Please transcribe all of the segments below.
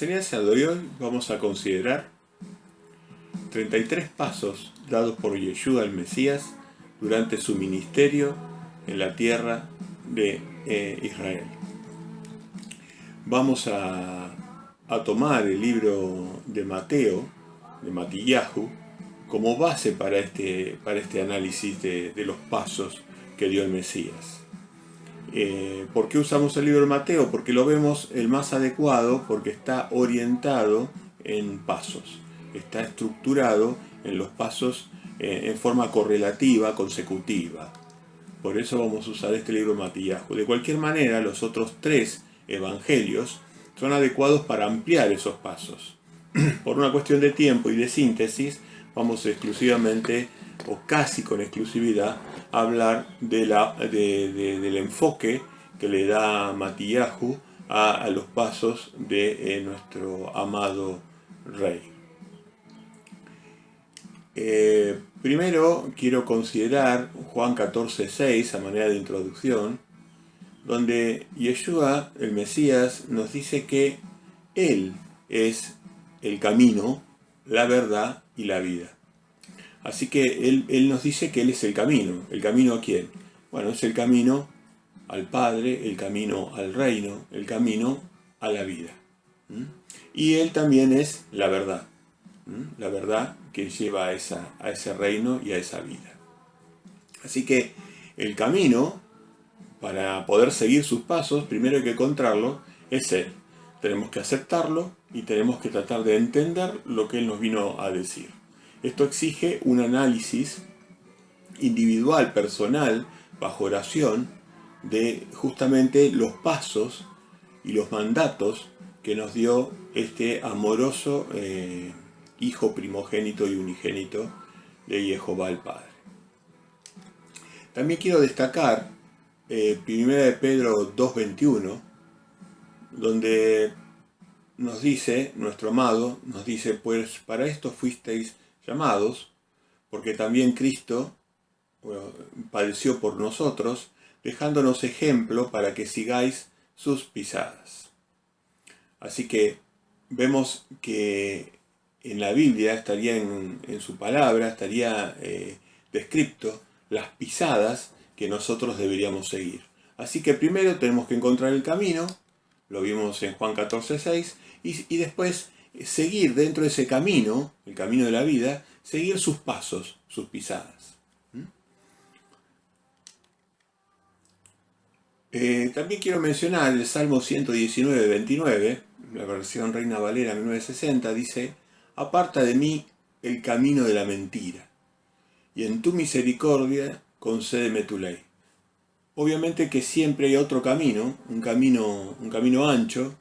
En la enseñanza de hoy vamos a considerar 33 pasos dados por Yeshua el Mesías durante su ministerio en la tierra de Israel. Vamos a tomar el libro de Mateo, de Matillahu, como base para este análisis de los pasos que dio el Mesías. ¿Por qué usamos el libro de Mateo? Porque lo vemos el más adecuado, porque está orientado en pasos, está estructurado en los pasos en forma correlativa, consecutiva. Por eso vamos a usar este libro de Matillahu. De cualquier manera, los otros tres evangelios son adecuados para ampliar esos pasos. Por una cuestión de tiempo y de síntesis, vamos exclusivamente, o casi con exclusividad, a hablar del enfoque que le da Matillahu a los pasos de nuestro amado Rey. Primero quiero considerar Juan 14:6 a manera de introducción, donde Yeshua, el Mesías, nos dice que Él es el camino, la verdad y la vida. Así que él nos dice que Él es el camino. ¿El camino a quién? Bueno, es el camino al Padre, el camino al reino, el camino a la vida. Y Él también es la verdad. La verdad que lleva a ese reino y a esa vida. Así que el camino, para poder seguir sus pasos, primero hay que encontrarlo, es Él. Tenemos que aceptarlo y tenemos que tratar de entender lo que Él nos vino a decir. Esto exige un análisis individual, personal, bajo oración, de justamente los pasos y los mandatos que nos dio este amoroso Hijo primogénito y unigénito de Jehová el Padre. También quiero destacar 1 de Pedro 2:21, donde nos dice, nuestro amado, nos dice, pues para esto fuisteis llamados, porque también Cristo padeció por nosotros, dejándonos ejemplo para que sigáis sus pisadas. Así que vemos que en la Biblia estaría en su palabra, estaría descrito las pisadas que nosotros deberíamos seguir. Así que primero tenemos que encontrar el camino, lo vimos en Juan 14:6, y después seguir dentro de ese camino, el camino de la vida, seguir sus pasos, sus pisadas. También quiero mencionar el Salmo 119:29, la versión Reina Valera 1960, dice: aparta de mí el camino de la mentira, y en tu misericordia concédeme tu ley. Obviamente que siempre hay otro camino, un camino ancho,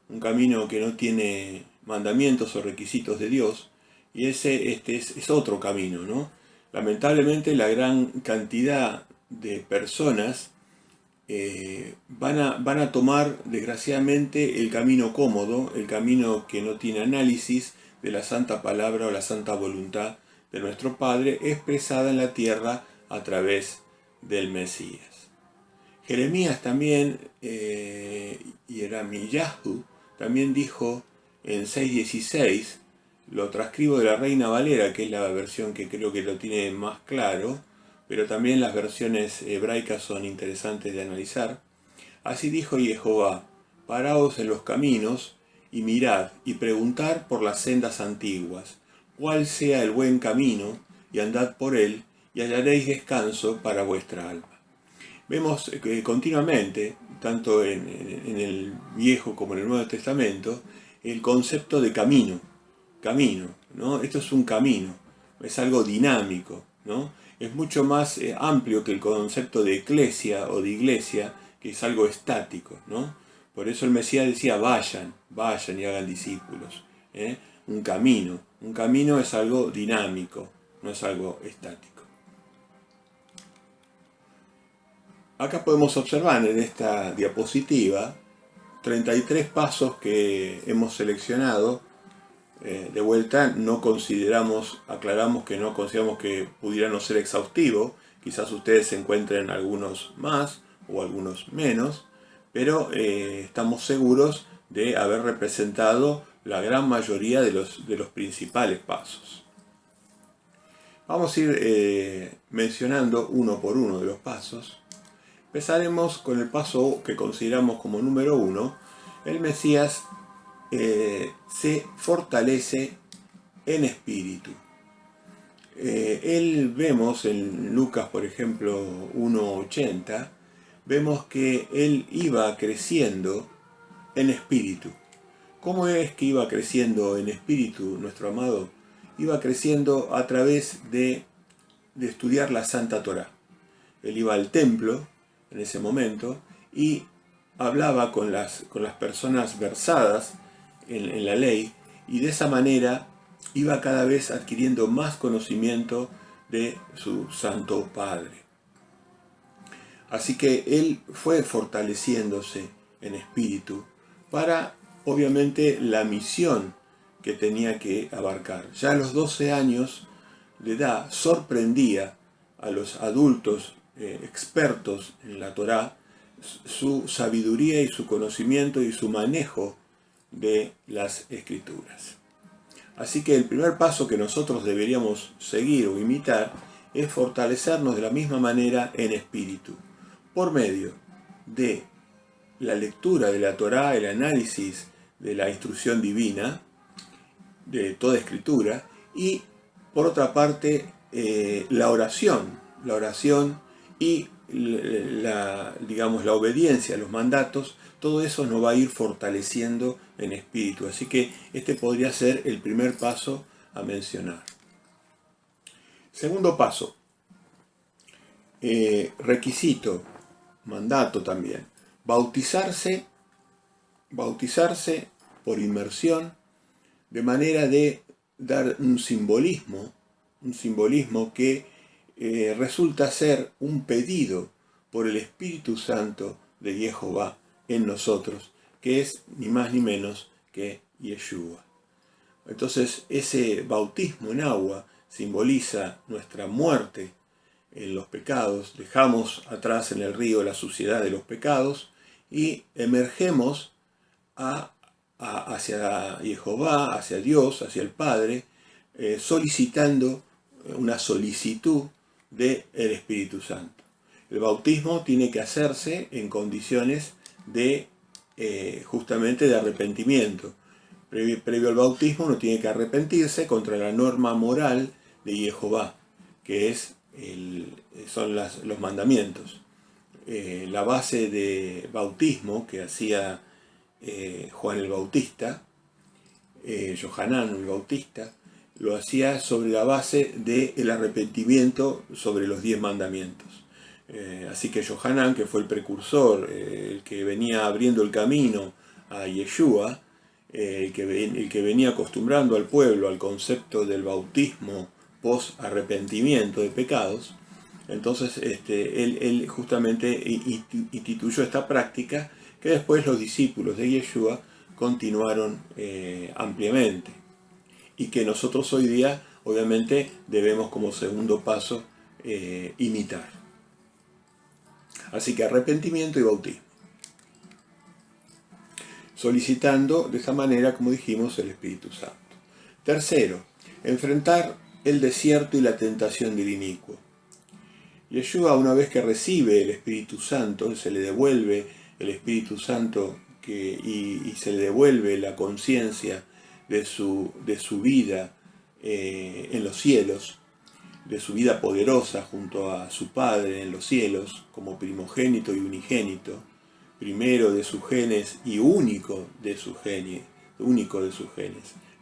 un camino que no tiene mandamientos o requisitos de Dios, y este es otro camino, ¿no? Lamentablemente la gran cantidad de personas van a tomar desgraciadamente el camino cómodo, el camino que no tiene análisis de la santa palabra o la santa voluntad de nuestro Padre expresada en la tierra a través del Mesías. Jeremías también, Yeremías también dijo en 6:16, lo transcribo de la Reina Valera, que es la versión que creo que lo tiene más claro, pero también las versiones hebraicas son interesantes de analizar. Así dijo Jehová: paraos en los caminos y mirad y preguntad por las sendas antiguas, cuál sea el buen camino, y andad por él, y hallaréis descanso para vuestra alma. Vemos continuamente, tanto en el Viejo como en el Nuevo Testamento, el concepto de camino, ¿no? Esto es un camino, es algo dinámico, ¿no? Es mucho más amplio que el concepto de eclesia o de iglesia, que es algo estático, ¿no? Por eso el Mesías decía: vayan y hagan discípulos. Un camino es algo dinámico, no es algo estático. Acá podemos observar en esta diapositiva 33 pasos que hemos seleccionado. De vuelta, aclaramos que no consideramos que pudiera no ser exhaustivo. Quizás ustedes encuentren algunos más o algunos menos, pero estamos seguros de haber representado la gran mayoría de los principales pasos. Vamos a ir mencionando uno por uno de los pasos. Empezaremos con el paso que consideramos como número 1. El Mesías se fortalece en espíritu. Él vemos en Lucas, por ejemplo, 1:80, vemos que él iba creciendo en espíritu. ¿Cómo es que iba creciendo en espíritu nuestro amado? Iba creciendo a través de estudiar la Santa Torá. Él iba al templo en ese momento y hablaba con las personas versadas en la ley, y de esa manera iba cada vez adquiriendo más conocimiento de su Santo Padre. Así que él fue fortaleciéndose en espíritu para, obviamente, la misión que tenía que abarcar. Ya a los 12 años de edad sorprendía a los adultos expertos en la Torá su sabiduría y su conocimiento y su manejo de las Escrituras. Así que el primer paso que nosotros deberíamos seguir o imitar es fortalecernos de la misma manera en espíritu, por medio de la lectura de la Torá, el análisis de la instrucción divina, de toda Escritura, y por otra parte la oración y la obediencia a los mandatos. Todo eso nos va a ir fortaleciendo en espíritu. Así que este podría ser el primer paso a mencionar. Segundo paso, requisito, mandato también, bautizarse por inmersión, de manera de dar un simbolismo que resulta ser un pedido por el Espíritu Santo de Jehová en nosotros, que es ni más ni menos que Yeshua. Entonces ese bautismo en agua simboliza nuestra muerte en los pecados, dejamos atrás en el río la suciedad de los pecados y emergemos hacia Jehová, hacia Dios, hacia el Padre, solicitando una solicitud del Espíritu Santo. El bautismo tiene que hacerse en condiciones de justamente de arrepentimiento. Previo al bautismo uno tiene que arrepentirse contra la norma moral de Jehová, que son los mandamientos. La base de bautismo que hacía Juan el Bautista, Yohanan el Bautista, lo hacía sobre la base del arrepentimiento sobre los 10 mandamientos. Así que Yohanan, que fue el precursor, el que venía abriendo el camino a Yeshua, el que venía acostumbrando al pueblo al concepto del bautismo post arrepentimiento de pecados, entonces él justamente instituyó esta práctica que después los discípulos de Yeshua continuaron ampliamente, y que nosotros hoy día obviamente debemos como segundo paso imitar. Así que arrepentimiento y bautismo, solicitando de esa manera, como dijimos, el Espíritu Santo. Tercero, enfrentar el desierto y la tentación del inicuo. Yeshua, una vez que recibe el Espíritu Santo, se le devuelve el Espíritu Santo y se le devuelve la conciencia de su vida en los cielos, de su vida poderosa junto a su Padre en los cielos, como primogénito y unigénito, primero de sus genes y único de sus genes.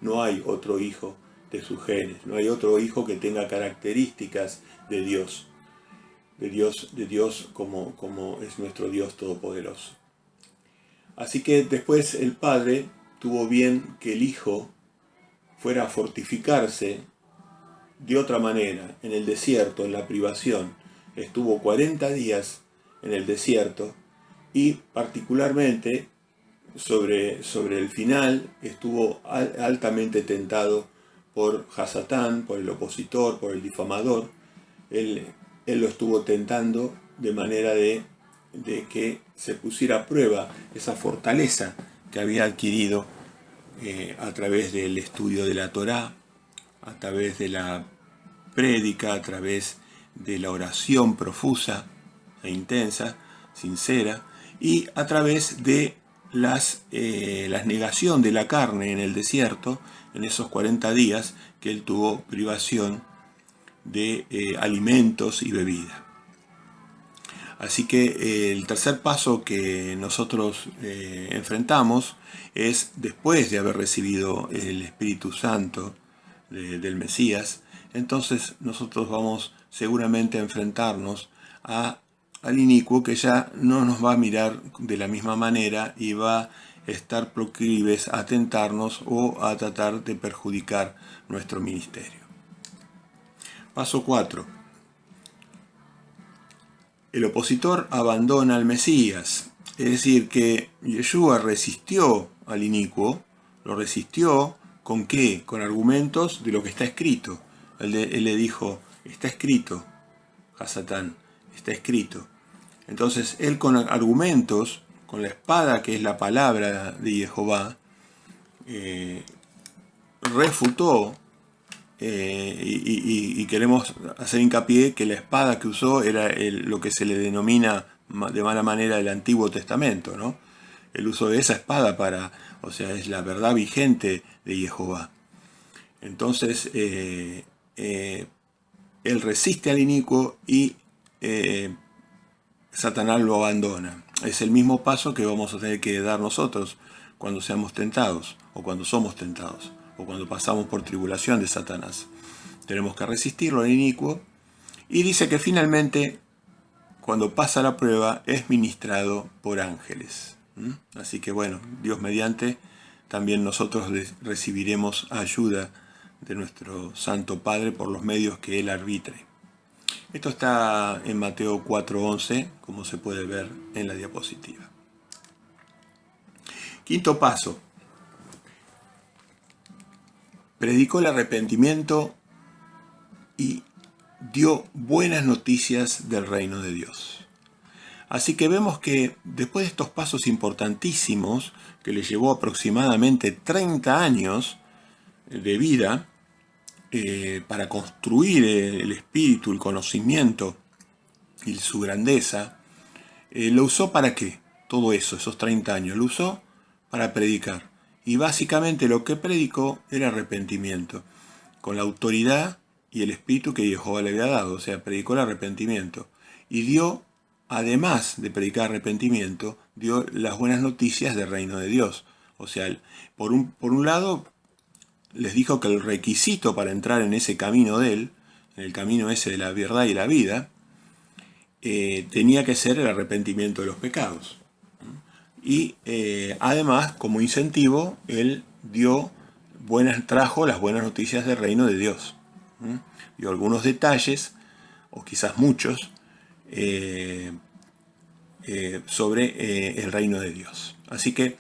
No hay otro hijo de sus genes, no hay otro hijo que tenga características de Dios. De Dios como es nuestro Dios todopoderoso. Así que después el Padre tuvo bien que el Hijo fuera a fortificarse de otra manera, en el desierto, en la privación. Estuvo 40 días en el desierto y particularmente sobre el final estuvo altamente tentado por Hasatán, por el opositor, por el difamador. Él lo estuvo tentando de manera de que se pusiera a prueba esa fortaleza que había adquirido a través del estudio de la Torá, a través de la prédica, a través de la oración profusa e intensa, sincera, y a través de la negación de la carne en el desierto, en esos 40 días que él tuvo privación de alimentos y bebida. Así que el tercer paso que nosotros enfrentamos es, después de haber recibido el Espíritu Santo del Mesías, entonces nosotros vamos seguramente a enfrentarnos al inicuo, que ya no nos va a mirar de la misma manera y va a estar proclives a tentarnos o a tratar de perjudicar nuestro ministerio. Paso 4. El opositor abandona al Mesías, es decir, que Yeshua resistió al inicuo, lo resistió ¿con qué? Con argumentos de lo que está escrito. Él le dijo, está escrito, Hasatán, está escrito. Entonces él con argumentos, con la espada que es la palabra de Jehová, refutó. Y queremos hacer hincapié que la espada que usó era lo que se le denomina de mala manera el Antiguo Testamento, ¿no? El uso de esa espada es la verdad vigente de Jehová. Entonces, él resiste al inicuo y Satanás lo abandona. Es el mismo paso que vamos a tener que dar nosotros cuando seamos tentados, o cuando somos tentados, o cuando pasamos por tribulación de Satanás. Tenemos que resistirlo al inicuo, y dice que finalmente, cuando pasa la prueba, es ministrado por ángeles. Así que bueno, Dios mediante, también nosotros recibiremos ayuda de nuestro Santo Padre por los medios que Él arbitre. Esto está en Mateo 4:11, como se puede ver en la diapositiva. Quinto paso. Predicó el arrepentimiento y dio buenas noticias del reino de Dios. Así que vemos que después de estos pasos importantísimos, que le llevó aproximadamente 30 años de vida, para construir el espíritu, el conocimiento y su grandeza, lo usó ¿para qué? Todo eso, esos 30 años, lo usó para predicar. Y básicamente lo que predicó era arrepentimiento, con la autoridad y el espíritu que Jehová le había dado. O sea, predicó el arrepentimiento. Y dio, además de predicar arrepentimiento, dio las buenas noticias del reino de Dios. O sea, por un lado, les dijo que el requisito para entrar en ese camino de él, en el camino ese de la verdad y la vida, tenía que ser el arrepentimiento de los pecados. Y además, como incentivo, él trajo las buenas noticias del reino de Dios. Dio algunos detalles, o quizás muchos, sobre el reino de Dios. Así que,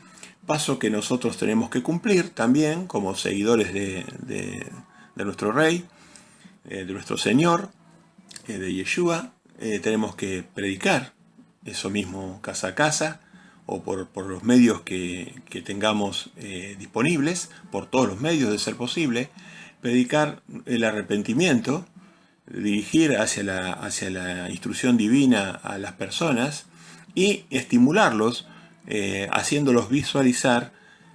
paso que nosotros tenemos que cumplir también como seguidores de nuestro Rey, de nuestro Señor, de Yeshua. Tenemos que predicar eso mismo casa a casa, o por los medios que tengamos disponibles, por todos los medios de ser posible, predicar el arrepentimiento, dirigir hacia la instrucción divina a las personas y estimularlos, haciéndolos visualizar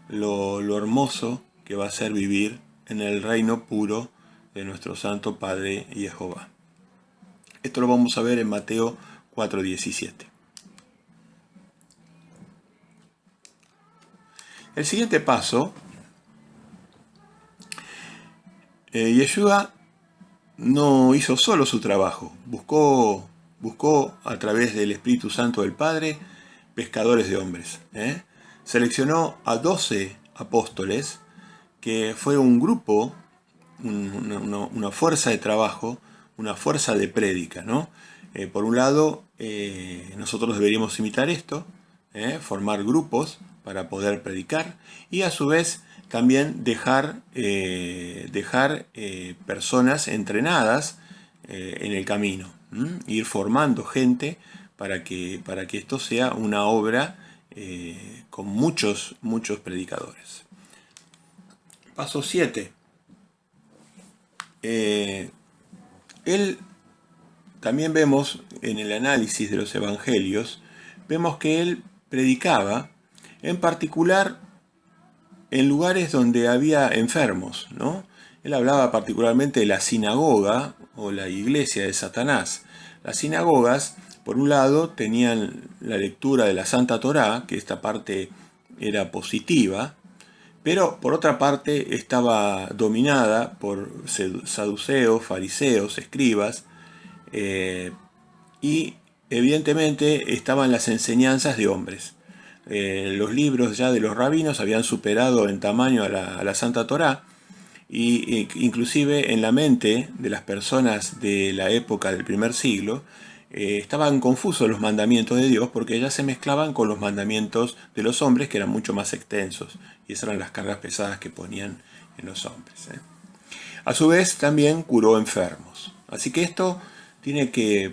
lo hermoso que va a ser vivir en el reino puro de nuestro Santo Padre Jehová. Esto lo vamos a ver en Mateo 4:17. El siguiente paso, Yeshua no hizo solo su trabajo, buscó a través del Espíritu Santo del Padre pescadores de hombres. Seleccionó a 12 apóstoles, que fue un grupo, una fuerza de trabajo, una fuerza de prédica, ¿no? Por un lado, nosotros deberíamos imitar esto, formar grupos para poder predicar, y a su vez también dejar personas entrenadas en el camino, ir formando gente para que esto sea una obra con muchos predicadores. Paso 7. Él, también vemos en el análisis de los evangelios, vemos que él predicaba, en particular en lugares donde había enfermos, ¿no? Él hablaba particularmente de la sinagoga o la iglesia de Satanás. Las sinagogas, por un lado, tenían la lectura de la Santa Torá, que esta parte era positiva, pero por otra parte estaba dominada por saduceos, fariseos, escribas, y evidentemente estaban las enseñanzas de hombres. Los libros ya de los rabinos habían superado en tamaño a la Santa Torá, y inclusive en la mente de las personas de la época del primer siglo estaban confusos los mandamientos de Dios, porque ya se mezclaban con los mandamientos de los hombres, que eran mucho más extensos, y esas eran las cargas pesadas que ponían en los hombres. A su vez también curó enfermos. Así que esto tiene que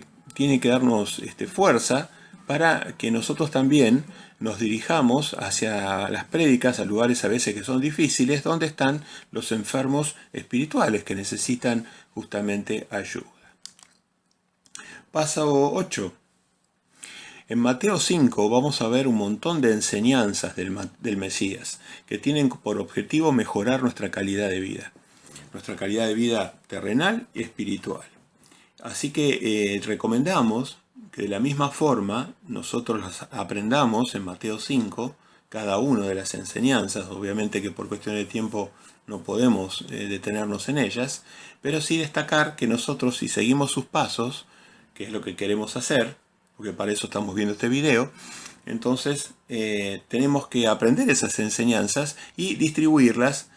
darnos fuerza para que nosotros también nos dirijamos hacia las prédicas, a lugares a veces que son difíciles, donde están los enfermos espirituales que necesitan justamente ayuda. Paso 8. En Mateo 5 vamos a ver un montón de enseñanzas del Mesías que tienen por objetivo mejorar nuestra calidad de vida terrenal y espiritual. Así que recomendamos que de la misma forma nosotros las aprendamos en Mateo 5, cada una de las enseñanzas. Obviamente que por cuestión de tiempo no podemos detenernos en ellas, pero sí destacar que nosotros, si seguimos sus pasos, que es lo que queremos hacer, porque para eso estamos viendo este video, entonces tenemos que aprender esas enseñanzas y distribuirlas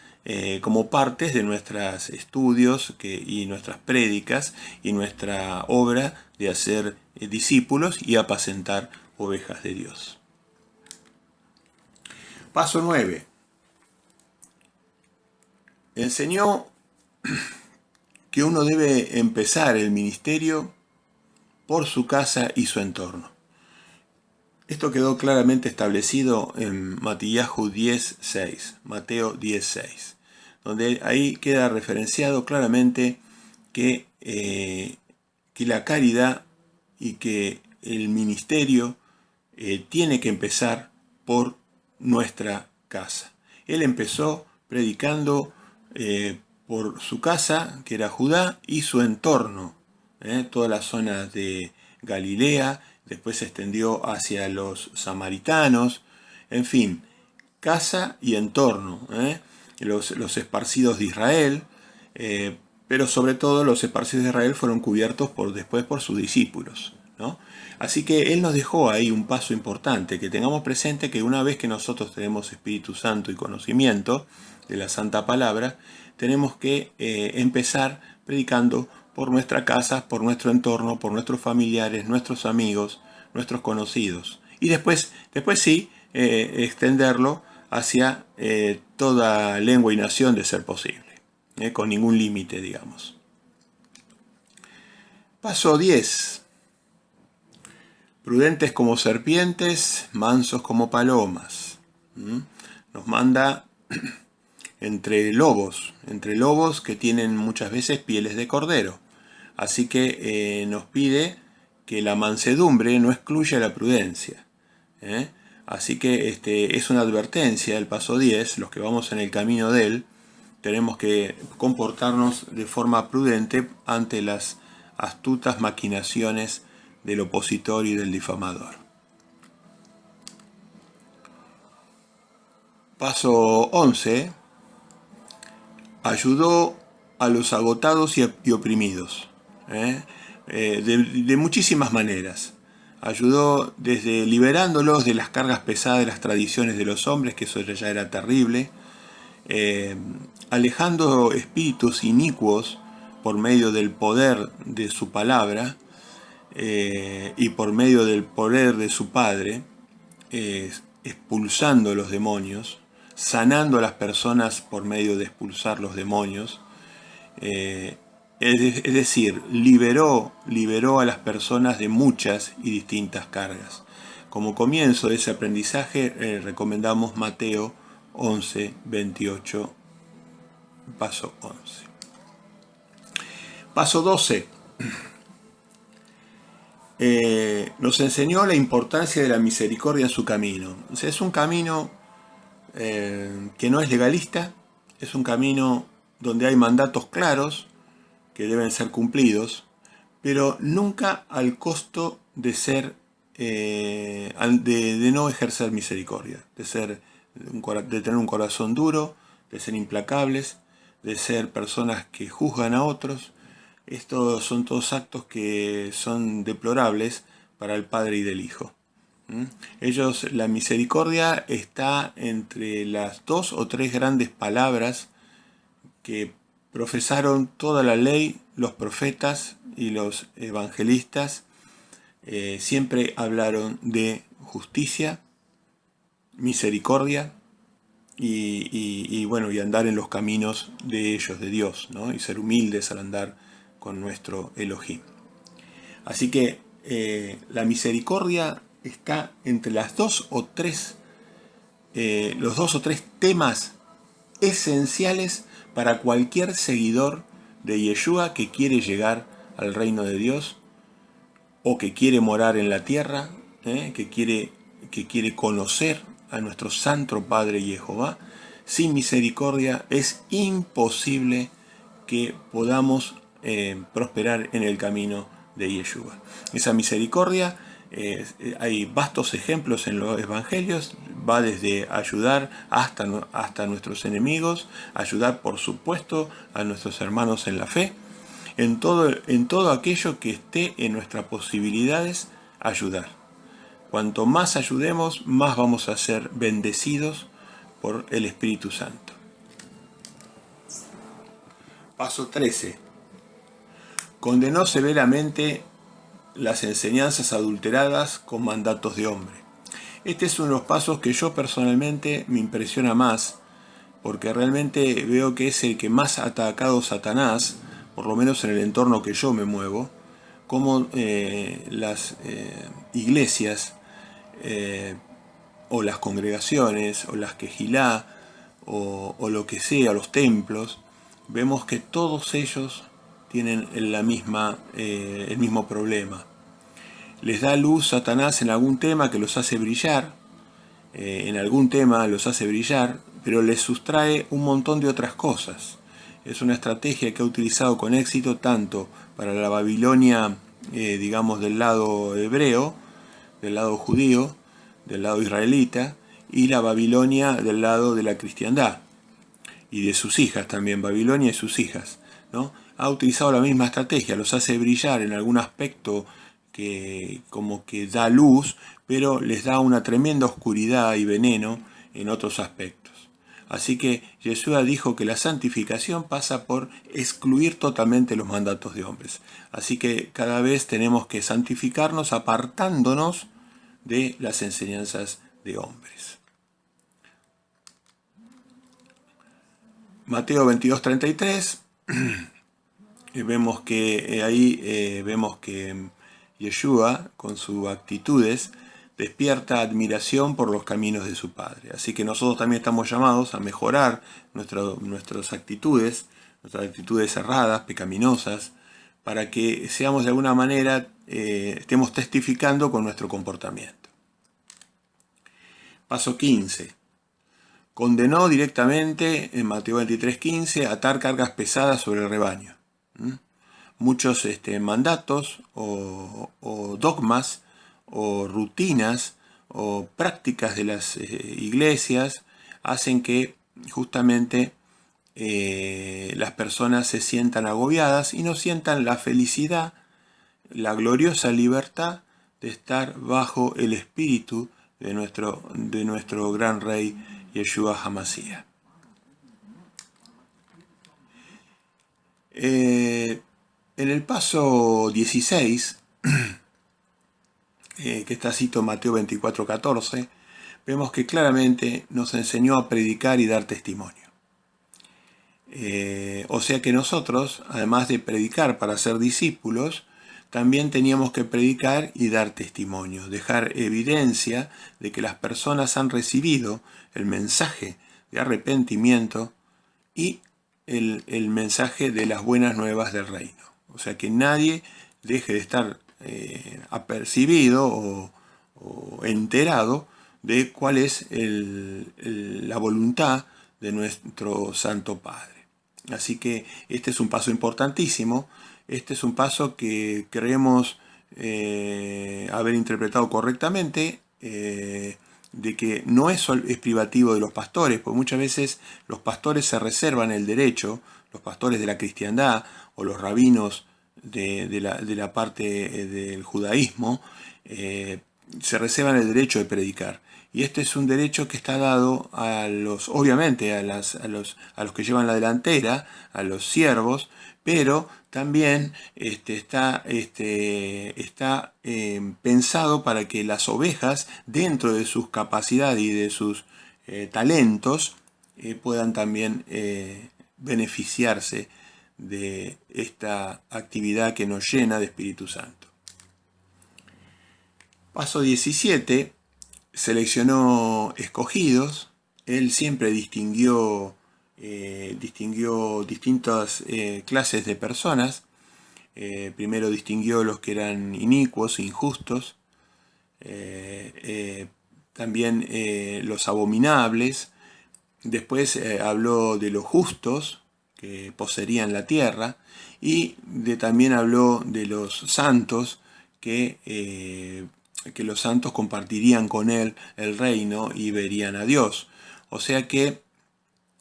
como partes de nuestros estudios y nuestras prédicas y nuestra obra de hacer discípulos y apacentar ovejas de Dios. Paso 9. Enseñó que uno debe empezar el ministerio por su casa y su entorno. Esto quedó claramente establecido en Matillahu 10:6, Mateo 10:6, donde ahí queda referenciado claramente que la caridad y que el ministerio tiene que empezar por nuestra casa. Él empezó predicando por su casa, que era Judá, y su entorno, toda la zona de Galilea, después se extendió hacia los samaritanos, en fin, casa y entorno, los esparcidos de Israel, pero sobre todo los esparcidos de Israel fueron cubiertos después por sus discípulos, ¿no? Así que él nos dejó ahí un paso importante, que tengamos presente que una vez que nosotros tenemos Espíritu Santo y conocimiento de la Santa Palabra, tenemos que empezar predicando por nuestra casa, por nuestro entorno, por nuestros familiares, nuestros amigos, nuestros conocidos. Y después sí, extenderlo hacia toda lengua y nación de ser posible, con ningún límite, digamos. Paso 10. Prudentes como serpientes, mansos como palomas. Nos manda entre lobos que tienen muchas veces pieles de cordero. Así que nos pide que la mansedumbre no excluya la prudencia. Así que es una advertencia el paso 10, los que vamos en el camino de él, tenemos que comportarnos de forma prudente ante las astutas maquinaciones del opositor y del difamador. Paso 11. Ayudó a los agotados y oprimidos, de muchísimas maneras. Ayudó desde liberándolos de las cargas pesadas de las tradiciones de los hombres, que eso ya era terrible, alejando espíritus inicuos por medio del poder de su palabra y por medio del poder de su Padre, expulsando los demonios, sanando a las personas por medio de expulsar los demonios, es decir, liberó a las personas de muchas y distintas cargas. como comienzo de ese aprendizaje, recomendamos Mateo 11, 28, paso 11. Paso 12. Nos enseñó la importancia de la misericordia en su camino. O sea, es un camino que no es legalista, es un camino donde hay mandatos claros que deben ser cumplidos, pero nunca al costo de ser de no ejercer misericordia, de tener un corazón duro, de ser implacables, de ser personas que juzgan a otros. Estos son todos actos que son deplorables para el Padre y del Hijo. La misericordia está entre las 2 o 3 grandes palabras que profesaron toda la ley, los profetas y los evangelistas. Siempre hablaron de justicia, misericordia y andar en los caminos de ellos, de Dios, ¿no? Y ser humildes al andar con nuestro Elohim. Así que la misericordia está entre los 2 o 3 temas esenciales para cualquier seguidor de Yeshua que quiere llegar al reino de Dios o que quiere morar en la tierra, que quiere conocer a nuestro Santo Padre Jehová. Sin misericordia es imposible que podamos prosperar en el camino de Yeshua. Esa misericordia, hay vastos ejemplos en los evangelios, va desde ayudar hasta nuestros enemigos, ayudar por supuesto a nuestros hermanos en la fe, en todo aquello que esté en nuestras posibilidades, ayudar. Cuanto más ayudemos, más vamos a ser bendecidos por el Espíritu Santo. Paso 13. Condenó severamente las enseñanzas adulteradas con mandatos de hombre. Este es uno de los pasos que yo personalmente me impresiona más, porque realmente veo que es el que más ha atacado Satanás, por lo menos en el entorno que yo me muevo, como las iglesias o las congregaciones o las quejilá o lo que sea, los templos, vemos que todos ellos tienen el mismo problema. Les da luz Satanás en algún tema que los hace brillar, pero les sustrae un montón de otras cosas. Es una estrategia que ha utilizado con éxito tanto para la Babilonia, del lado hebreo, del lado judío, del lado israelita, y la Babilonia del lado de la cristiandad, y de sus hijas también, Babilonia y sus hijas, ¿no? Ha utilizado la misma estrategia, los hace brillar en algún aspecto que como que da luz, pero les da una tremenda oscuridad y veneno en otros aspectos. Así que Yeshua dijo que la santificación pasa por excluir totalmente los mandatos de hombres. Así que cada vez tenemos que santificarnos apartándonos de las enseñanzas de hombres. Mateo 22:33. Vemos que Yeshua, con sus actitudes, despierta admiración por los caminos de su Padre. Así que nosotros también estamos llamados a mejorar nuestras actitudes erradas, pecaminosas, para que seamos de alguna manera, estemos testificando con nuestro comportamiento. Paso 15. Condenó directamente en Mateo 23:15 atar cargas pesadas sobre el rebaño. Muchos mandatos o dogmas o rutinas o prácticas de las iglesias hacen que justamente las personas se sientan agobiadas y no sientan la felicidad, la gloriosa libertad de estar bajo el espíritu de nuestro gran rey Yeshua HaMashiach. En el paso 16, que está cito Mateo 24:14, vemos que claramente nos enseñó a predicar y dar testimonio. O sea que nosotros, además de predicar para ser discípulos, también teníamos que predicar y dar testimonio, dejar evidencia de que las personas han recibido el mensaje de arrepentimiento y el mensaje de las buenas nuevas del reino. O sea, que nadie deje de estar apercibido o enterado de cuál es la voluntad de nuestro Santo Padre. Así que este es un paso importantísimo. Este es un paso que creemos haber interpretado correctamente, de que no es privativo de los pastores, porque muchas veces los pastores se reservan el derecho, los pastores de la cristiandad o los rabinos de la parte del judaísmo, se reservan el derecho de predicar. Y este es un derecho que está dado obviamente a los que llevan la delantera, a los siervos, pero también está pensado para que las ovejas, dentro de sus capacidades y de sus talentos, puedan también beneficiarse de esta actividad que nos llena de Espíritu Santo. Paso 17, seleccionó escogidos. Él siempre distinguió distintas clases de personas. Primero distinguió los que eran inicuos, injustos, también los abominables. Después habló de los justos que poseerían la tierra, y también habló de los santos que los santos compartirían con él el reino y verían a Dios. O sea que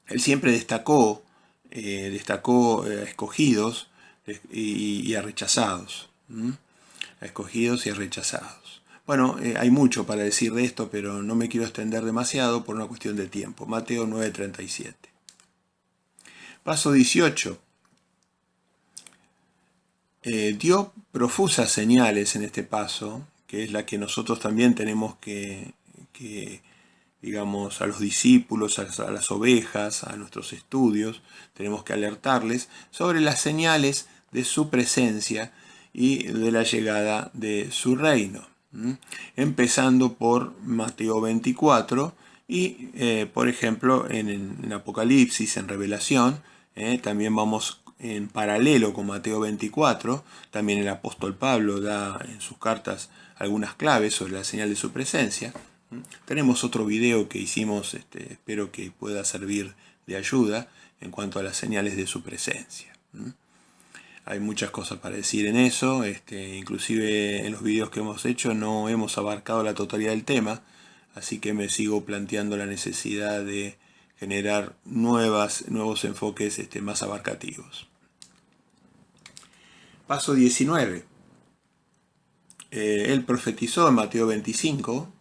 él siempre destacó a escogidos y a rechazados. A escogidos y a rechazados. Bueno, hay mucho para decir de esto, pero no me quiero extender demasiado por una cuestión de tiempo. Mateo 9:37. Paso 18. Dio profusas señales en este paso, que es la que nosotros también tenemos que digamos, a los discípulos, a las ovejas, a nuestros estudios, tenemos que alertarles sobre las señales de su presencia y de la llegada de su reino. Empezando por Mateo 24 y, por ejemplo, en Apocalipsis, en Revelación, también vamos en paralelo con Mateo 24, también el apóstol Pablo da en sus cartas algunas claves sobre la señal de su presencia. Tenemos otro video que hicimos, espero que pueda servir de ayuda en cuanto a las señales de su presencia. Hay muchas cosas para decir en eso, inclusive en los videos que hemos hecho no hemos abarcado la totalidad del tema, así que me sigo planteando la necesidad de generar nuevos enfoques más abarcativos. Paso 19. Él profetizó en Mateo 25,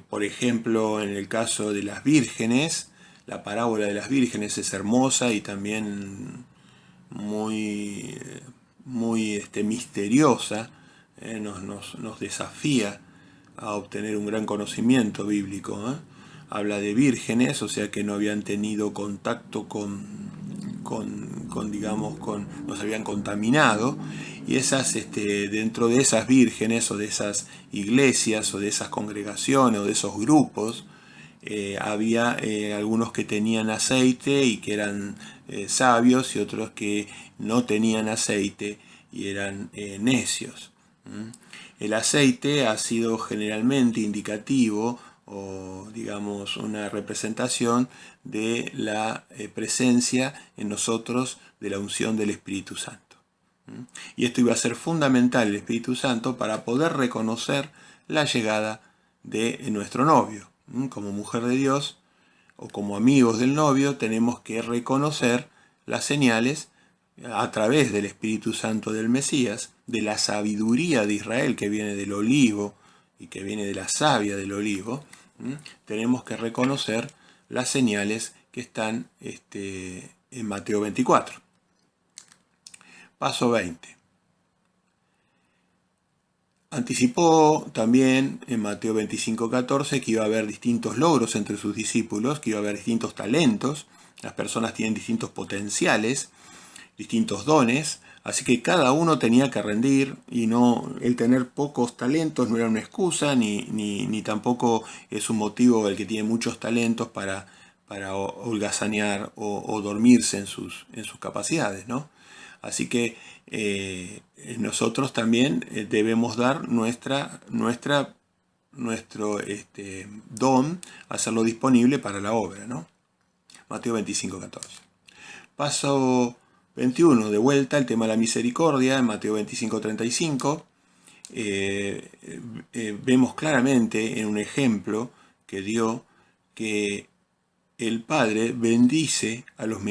por ejemplo, en el caso de las vírgenes. La parábola de las vírgenes es hermosa y también muy misteriosa. Nos desafía a obtener un gran conocimiento bíblico. Habla de vírgenes, o sea que no habían tenido contacto no se habían contaminado, y dentro de esas vírgenes o de esas iglesias o de esas congregaciones o de esos grupos, había algunos que tenían aceite y que eran sabios, y otros que no tenían aceite y eran necios. El aceite ha sido generalmente indicativo o digamos una representación de la presencia en nosotros de la unción del Espíritu Santo. Y esto iba a ser fundamental, el Espíritu Santo, para poder reconocer la llegada de nuestro novio. Como mujer de Dios o como amigos del novio tenemos que reconocer las señales a través del Espíritu Santo del Mesías, de la sabiduría de Israel que viene del olivo y que viene de la savia del olivo. Tenemos que reconocer las señales que están en Mateo 24. Paso 20. Anticipó también en Mateo 25:14 que iba a haber distintos logros entre sus discípulos, que iba a haber distintos talentos. Las personas tienen distintos potenciales, distintos dones. Así que cada uno tenía que rendir, y no, el tener pocos talentos no era una excusa, ni tampoco es un motivo el que tiene muchos talentos para holgazanear o dormirse en sus capacidades, ¿no? Así que nosotros también debemos dar nuestro don, hacerlo disponible para la obra, ¿no? Mateo 25:14. Paso 21, de vuelta el tema de la misericordia, en Mateo 25:35. Vemos claramente en un ejemplo que dio que el Padre bendice a los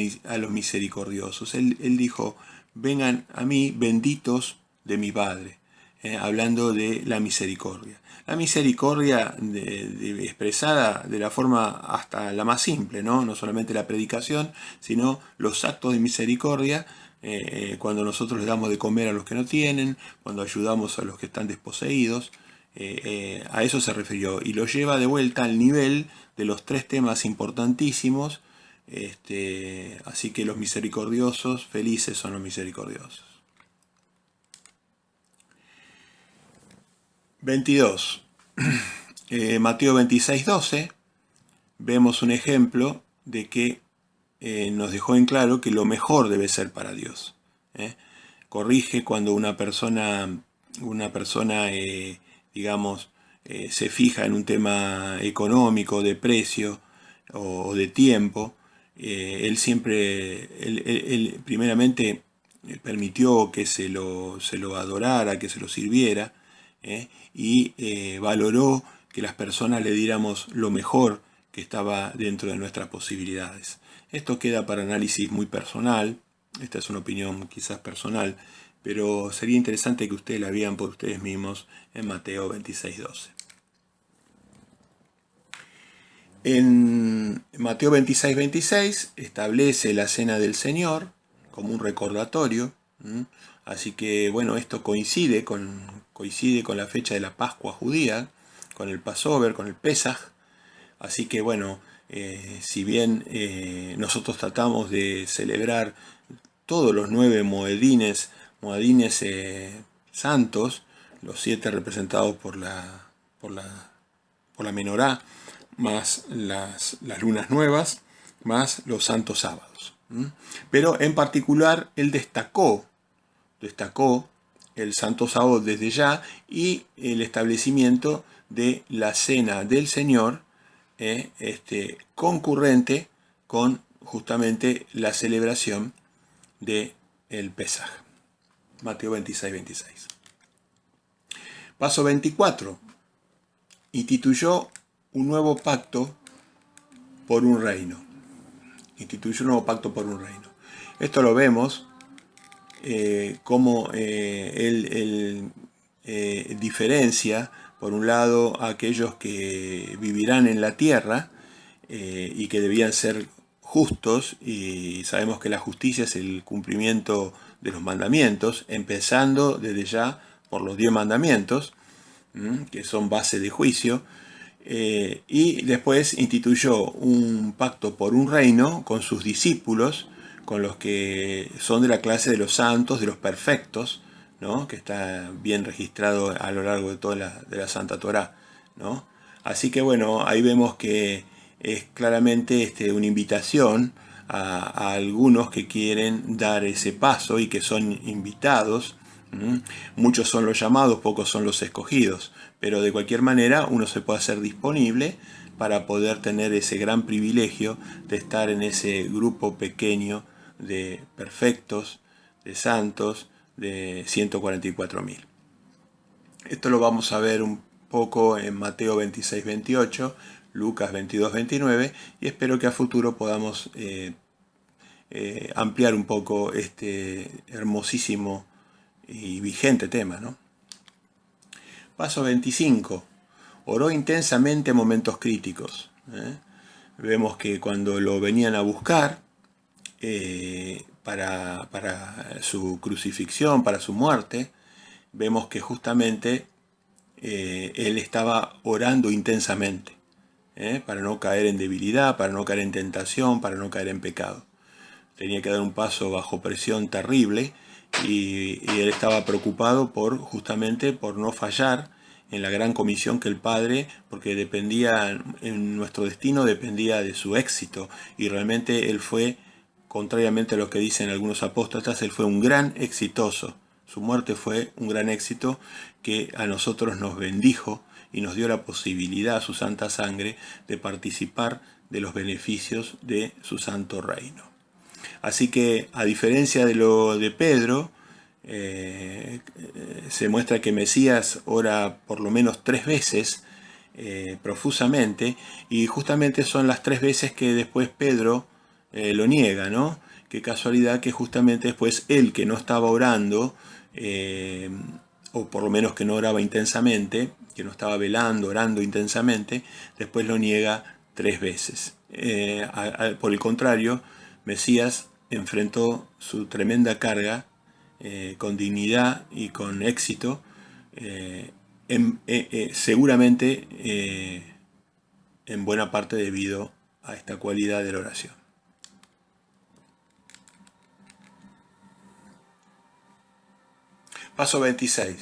misericordiosos. Él dijo: vengan a mí, benditos de mi Padre, hablando de la misericordia. La misericordia expresada de la forma hasta la más simple, ¿no? No solamente la predicación, sino los actos de misericordia, cuando nosotros les damos de comer a los que no tienen, cuando ayudamos a los que están desposeídos. A eso se refirió, y lo lleva de vuelta al nivel de los tres temas importantísimos. Así que los misericordiosos, felices son los misericordiosos. 22. Mateo 26:12, vemos un ejemplo de que nos dejó en claro que lo mejor debe ser para Dios. Corrige cuando una persona digamos, se fija en un tema económico, de precio o de tiempo. Él primeramente permitió que se lo adorara, que se lo sirviera, y valoró que las personas le diéramos lo mejor que estaba dentro de nuestras posibilidades. Esto queda para análisis muy personal. Esta es una opinión quizás personal, pero sería interesante que ustedes la vean por ustedes mismos en Mateo 26:12. En Mateo 26:26 establece la cena del Señor como un recordatorio. Así que bueno, esto coincide con la fecha de la Pascua judía, con el Passover, con el Pesaj. Así que bueno, si bien nosotros tratamos de celebrar todos los 9 moedines santos, los 7 representados por la menorá, más las lunas nuevas, más los santos sábados. Pero en particular él destacó el santo sábado desde ya, y el establecimiento de la cena del Señor, concurrente con justamente la celebración del Pesaj. Mateo 26:26. Paso 24. Instituyó un nuevo pacto por un reino. Esto lo vemos como él diferencia, por un lado, a aquellos que vivirán en la tierra y que debían ser justos, y sabemos que la justicia es el cumplimiento de los mandamientos, empezando desde ya por los 10 mandamientos, que son base de juicio, y después instituyó un pacto por un reino con sus discípulos, con los que son de la clase de los santos, de los perfectos, ¿no? Que está bien registrado a lo largo de toda la Santa Torá, ¿no? Así que bueno, ahí vemos que es claramente una invitación a algunos que quieren dar ese paso y que son invitados. Muchos son los llamados, pocos son los escogidos, pero de cualquier manera uno se puede hacer disponible para poder tener ese gran privilegio de estar en ese grupo pequeño de perfectos, de santos, de 144.000. Esto lo vamos a ver un poco en Mateo 26:28, Lucas 22:29, y espero que a futuro podamos ampliar un poco este hermosísimo y vigente tema, ¿no? Paso 25. Oró intensamente en momentos críticos. Vemos que cuando lo venían a buscar para su crucifixión, para su muerte, vemos que justamente él estaba orando intensamente, para no caer en debilidad, para no caer en tentación, para no caer en pecado. Tenía que dar un paso bajo presión terrible, y él estaba preocupado justamente por no fallar en la gran comisión que el Padre, porque en nuestro destino dependía de su éxito, y realmente él fue, contrariamente a lo que dicen algunos apóstatas, él fue un gran exitoso. Su muerte fue un gran éxito que a nosotros nos bendijo y nos dio la posibilidad a su santa sangre de participar de los beneficios de su santo reino. Así que, a diferencia de lo de Pedro, se muestra que Mesías ora por lo menos 3 veces profusamente, y justamente son las 3 veces que después Pedro lo niega, ¿no? Qué casualidad que justamente después él, que no estaba orando, o por lo menos que no oraba intensamente, que no estaba velando, orando intensamente, después lo niega 3 veces. Por el contrario, Mesías enfrentó su tremenda carga con dignidad y con éxito, seguramente en buena parte debido a esta cualidad de la oración. Paso 26.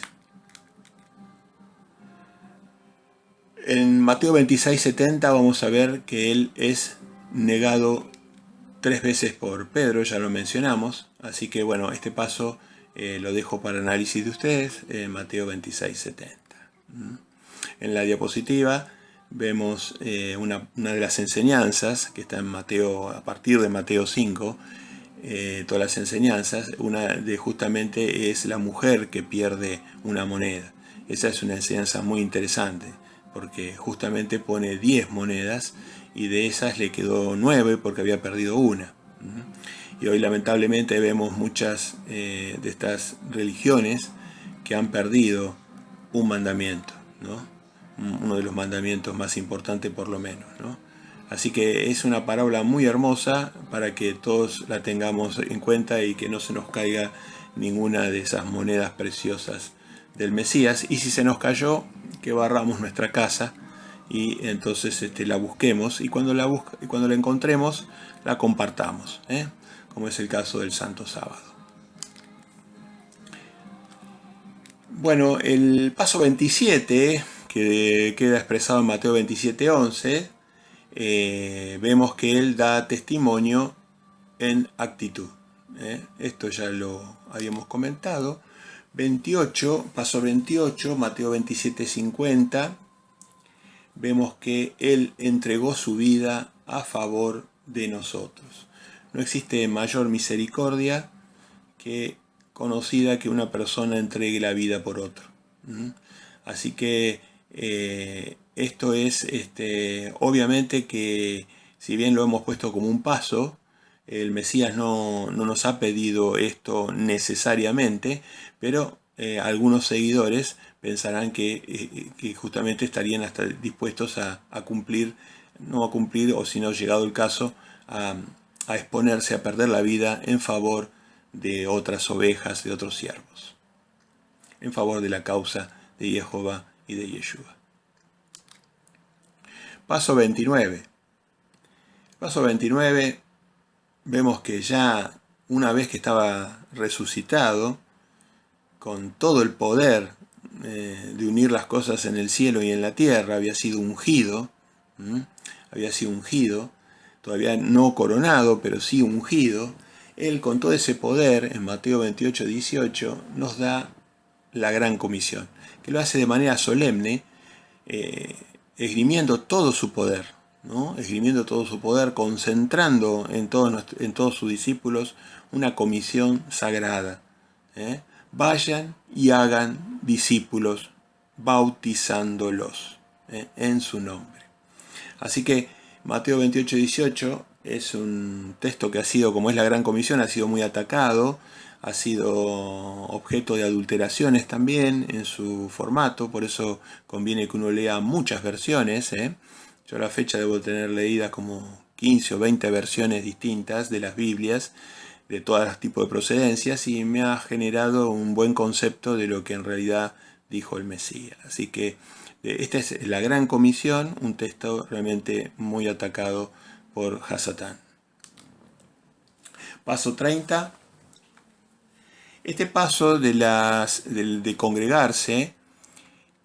En Mateo 26:70 vamos a ver que él es negado 3 veces por Pedro, ya lo mencionamos, así que bueno, este paso lo dejo para análisis de ustedes, Mateo 26:70. En la diapositiva vemos una de las enseñanzas que está en Mateo, a partir de Mateo 5, todas las enseñanzas. Una de justamente es la mujer que pierde una moneda. Esa es una enseñanza muy interesante, porque justamente pone 10 monedas y de esas le quedó 9 porque había perdido una. Y hoy lamentablemente vemos muchas de estas religiones que han perdido un mandamiento, ¿no? Uno de los mandamientos más importantes por lo menos, ¿no? Así que es una parábola muy hermosa para que todos la tengamos en cuenta y que no se nos caiga ninguna de esas monedas preciosas del Mesías. Y si se nos cayó, que barramos nuestra casa y entonces la busquemos, y cuando la encontremos la compartamos, como es el caso del Santo Sábado. Bueno, el paso 27, que queda expresado en Mateo 27:11, vemos que él da testimonio en actitud. Esto ya lo habíamos comentado. 28, paso 28, Mateo 27:50, vemos que él entregó su vida a favor de nosotros. No existe mayor misericordia que conocida que una persona entregue la vida por otro. Así que esto es obviamente que, si bien lo hemos puesto como un paso, el Mesías no nos ha pedido esto necesariamente, pero algunos seguidores pensarán que justamente estarían hasta dispuestos a cumplir, no a cumplir, o si no, llegado el caso, a exponerse a perder la vida en favor de otras ovejas, de otros siervos, en favor de la causa de Jehová y de Yeshua. Paso 29. Paso 29, vemos que ya una vez que estaba resucitado, con todo el poder de unir las cosas en el cielo y en la tierra, había sido ungido, todavía no coronado, pero sí ungido. Él, con todo ese poder, en Mateo 28:18, nos da la gran comisión, que lo hace de manera solemne, esgrimiendo todo su poder, ¿no? Esgrimiendo todo su poder, concentrando en todos sus discípulos una comisión sagrada. Vayan y hagan discípulos, bautizándolos en su nombre. Así que Mateo 28:18 es un texto que ha sido, como es la gran comisión, ha sido muy atacado, ha sido objeto de adulteraciones también en su formato, por eso conviene que uno lea muchas versiones. Yo a la fecha debo tener leídas como 15 o 20 versiones distintas de las Biblias, de todos los tipos de procedencias, y me ha generado un buen concepto de lo que en realidad dijo el Mesías. Así que esta es la gran comisión, un texto realmente muy atacado por Hasatán. Paso 30. Este paso de congregarse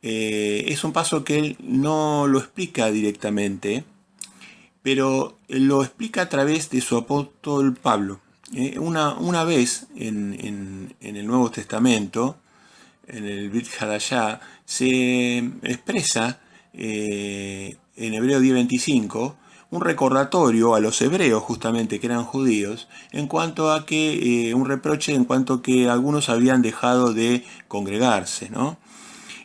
es un paso que él no lo explica directamente, pero lo explica a través de su apóstol Pablo. Una vez en el Nuevo Testamento, en el Brit Hadashah, se expresa en Hebreo 10:25 un recordatorio a los hebreos, justamente, que eran judíos, en cuanto a que, un reproche en cuanto a que algunos habían dejado de congregarse, ¿no?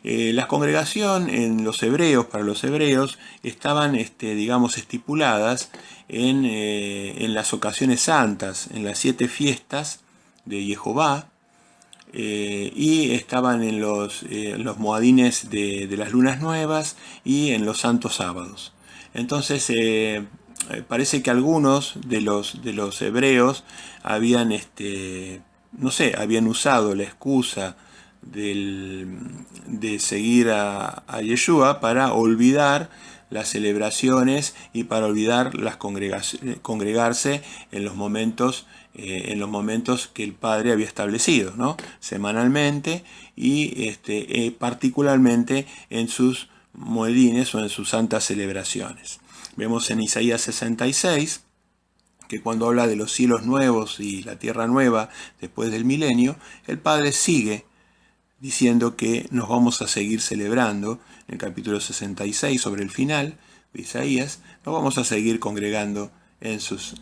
La congregación en los hebreos, para los hebreos, estaban, digamos, estipuladas en las ocasiones santas, en las 7 fiestas de Jehová, y estaban en los moadines de las lunas nuevas y en los santos sábados. Entonces, parece que algunos de los hebreos habían, no sé, habían usado la excusa de seguir a Yeshua para olvidar las celebraciones y para olvidar las congregarse en los momentos que el Padre había establecido, ¿no? Semanalmente y particularmente en sus moedines o en sus santas celebraciones. Vemos en Isaías 66 que cuando habla de los cielos nuevos y la tierra nueva después del milenio, el Padre sigue diciendo que nos vamos a seguir celebrando. En el capítulo 66, sobre el final de Isaías, nos vamos a seguir congregando en sus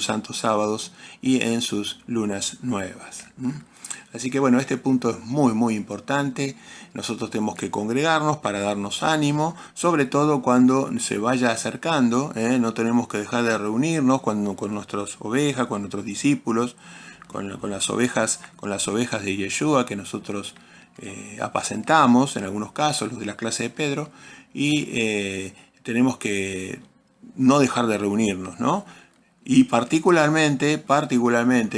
santos sábados y en sus lunas nuevas. Así que bueno, este punto es muy muy importante. Nosotros tenemos que congregarnos para darnos ánimo, sobre todo cuando se vaya acercando, no tenemos que dejar de reunirnos con nuestras ovejas, con nuestros discípulos, con las ovejas de Yeshua que nosotros apacentamos, en algunos casos, los de la clase de Pedro, y tenemos que no dejar de reunirnos, ¿no? Y particularmente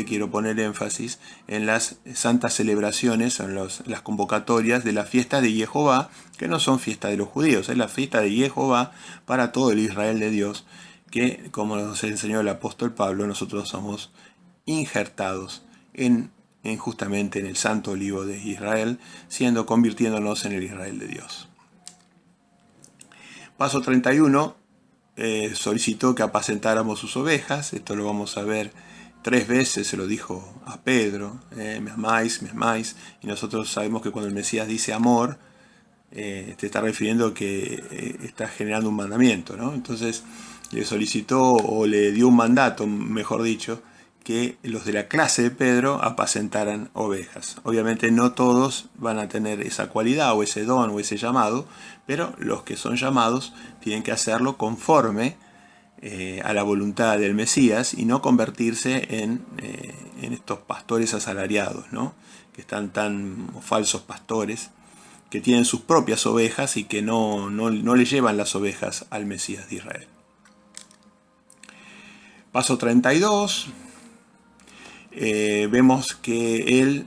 quiero poner énfasis en las santas celebraciones, en las convocatorias de las fiestas de Jehová, que no son fiestas de los judíos, es la fiesta de Jehová para todo el Israel de Dios, que, como nos enseñó el apóstol Pablo, nosotros somos injertados justamente en el santo olivo de Israel, convirtiéndonos en el Israel de Dios. Paso 31. Solicitó que apacentáramos sus ovejas. Esto lo vamos a ver 3 veces, se lo dijo a Pedro, me amáis, y nosotros sabemos que cuando el Mesías dice amor, te está refiriendo que está generando un mandamiento, ¿no? Entonces le solicitó, o le dio un mandato, mejor dicho, que los de la clase de Pedro apacentaran ovejas. Obviamente no todos van a tener esa cualidad o ese don o ese llamado, pero los que son llamados tienen que hacerlo conforme a la voluntad del Mesías y no convertirse en estos pastores asalariados, ¿no? Que están tan falsos pastores, que tienen sus propias ovejas y que no le llevan las ovejas al Mesías de Israel. Paso 32. Vemos que él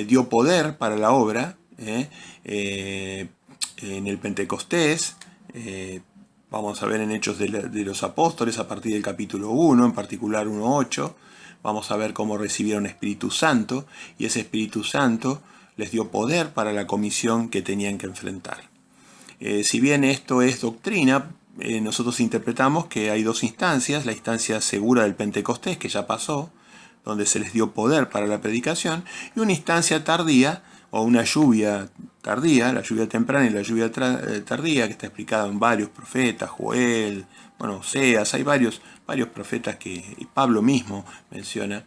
dio poder para la obra en el Pentecostés. Vamos a ver en Hechos de los Apóstoles a partir del capítulo 1, en particular 1:8. Vamos a ver cómo recibieron Espíritu Santo, y ese Espíritu Santo les dio poder para la comisión que tenían que enfrentar. Si bien esto es doctrina, nosotros interpretamos que hay 2 instancias: la instancia segura del Pentecostés, que ya pasó, donde se les dio poder para la predicación, y una instancia tardía, o una lluvia tardía, la lluvia temprana y la lluvia tardía, que está explicada en varios profetas, Joel, Oseas, hay varios profetas que Pablo mismo menciona.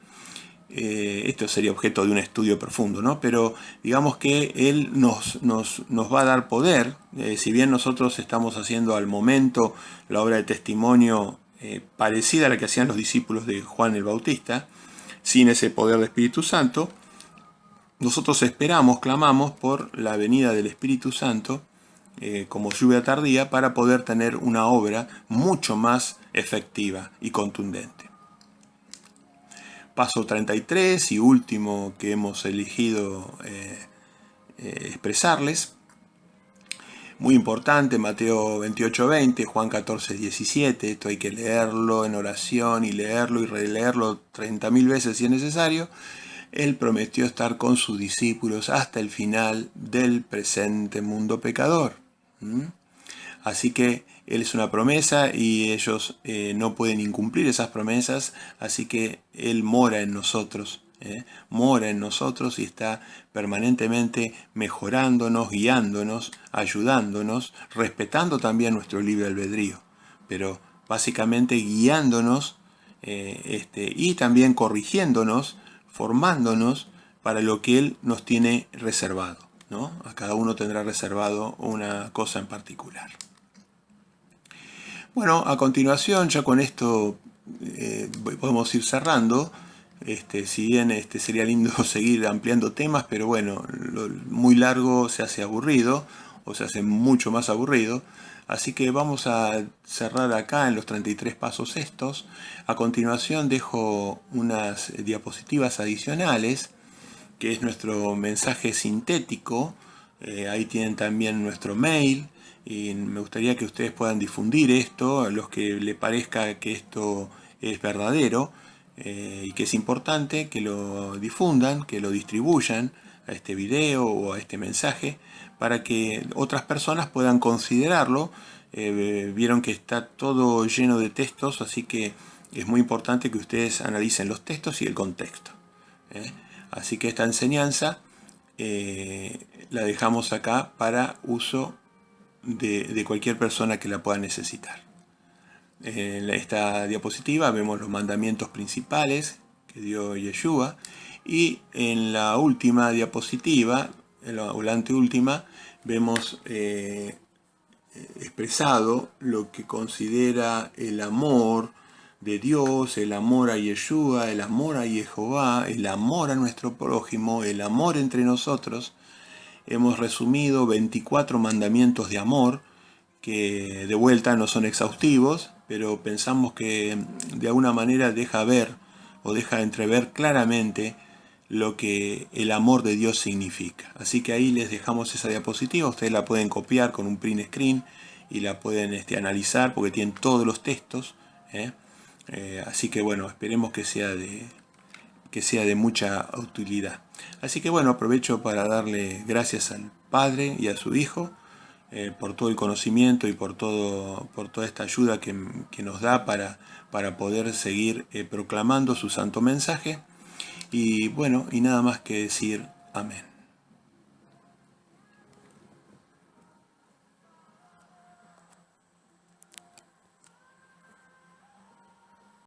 Esto sería objeto de un estudio profundo, ¿no? Pero digamos que él nos va a dar poder, si bien nosotros estamos haciendo al momento la obra de testimonio parecida a la que hacían los discípulos de Juan el Bautista, sin ese poder del Espíritu Santo, nosotros esperamos, clamamos por la venida del Espíritu Santo como lluvia tardía, para poder tener una obra mucho más efectiva y contundente. Paso 33 y último que hemos elegido expresarles. Muy importante, Mateo 28:20, Juan 14:17, esto hay que leerlo en oración y leerlo y releerlo 30.000 veces si es necesario. Él prometió estar con sus discípulos hasta el final del presente mundo pecador. Así que Él es una promesa y ellos no pueden incumplir esas promesas, así que Él mora en nosotros. Mora en nosotros y está permanentemente mejorándonos, guiándonos, ayudándonos, respetando también nuestro libre albedrío, pero básicamente guiándonos y también corrigiéndonos, formándonos para lo que Él nos tiene reservado, ¿no? A cada uno tendrá reservado una cosa en particular. Bueno, a continuación, ya con esto podemos ir cerrando. Si bien sería lindo seguir ampliando temas, pero bueno, muy largo se hace aburrido, o se hace mucho más aburrido. Así que vamos a cerrar acá en los 33 pasos estos. A continuación dejo unas diapositivas adicionales, que es nuestro mensaje sintético. Ahí tienen también nuestro mail. Y me gustaría que ustedes puedan difundir esto, a los que les parezca que esto es verdadero y que es importante, que lo difundan, que lo distribuyan a este video o a este mensaje, para que otras personas puedan considerarlo. Vieron que está todo lleno de textos, así que es muy importante que ustedes analicen los textos y el contexto. Así que esta enseñanza la dejamos acá para uso de cualquier persona que la pueda necesitar. En esta diapositiva vemos los mandamientos principales que dio Yeshua, y en la última diapositiva, en la anteúltima, vemos expresado lo que considera el amor de Dios, el amor a Yeshua, el amor a Jehová, el amor a nuestro prójimo, el amor entre nosotros. Hemos resumido 24 mandamientos de amor, que de vuelta no son exhaustivos, pero pensamos que de alguna manera deja ver o deja entrever claramente lo que el amor de Dios significa. Así que ahí les dejamos esa diapositiva, ustedes la pueden copiar con un print screen y la pueden analizar porque tienen todos los textos. Así que bueno, esperemos que sea de mucha utilidad. Así que bueno, aprovecho para darle gracias al Padre y a su Hijo por todo el conocimiento y por toda esta ayuda que nos da para poder seguir proclamando su santo mensaje. Y bueno, y nada más que decir amén.